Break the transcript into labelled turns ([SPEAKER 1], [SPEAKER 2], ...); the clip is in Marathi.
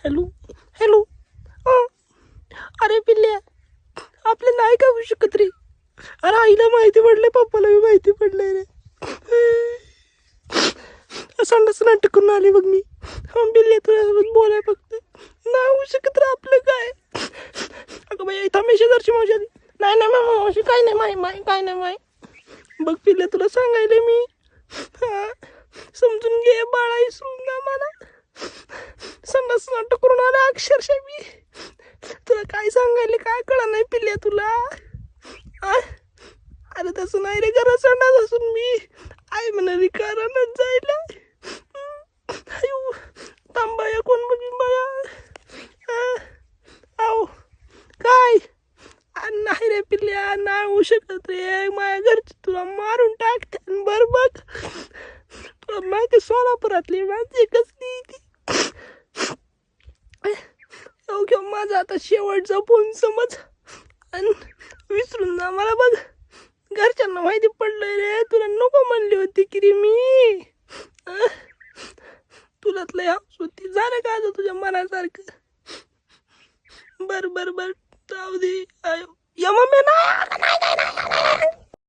[SPEAKER 1] Hello hello. अं, अरे पिल्ल्या, आपलं नाही का होऊ शकत रे. अरे आईला माहिती पडलंय, पप्पाला बी माहिती पडलंय रे. संडास नाटक करून आले बघ मी. बिल्ल्या तुझ्यासोबत बोलाय फक्त नाही होऊ शकत रे आपलं काय. अगं बाई इथं मी शेजारची मावशी आली. नाही नाही मावशी काय नाही माय काय नाही माय. बघ पिल्ल्या तुला सांगायले मी. हा, समजून घे बाळा, इसरून ना मला. संडास नाटक करून आला अक्षरशः मी. तुला काय सांगायले काय कळा नाही पिल्ल्या तुला. अरे तसं नाही रे, घरात संडास असून मी आई म्हणाली कारणच जायला. आयु तांबाया कोण बघीन बघा. आहो काय. नाही रे पिल्ल्या, नाही होऊ शकत रे. माझ्या घरची तुला मारून टाकते बर बघ. तुला माहिती सोलापुरातली माणसे कसली ती. घेऊ माझा आता शेवटचा फोन समज आणि विसरून जा मला बघ. घरच्यांना माहिती पडलंय रे, तुला नको म्हणली होती की रे मी. तुलाच लय हाऊस होती. झालं का आता तुझ्या मनासारखं. बर बर बर जाऊ दे. या मम्मी नाही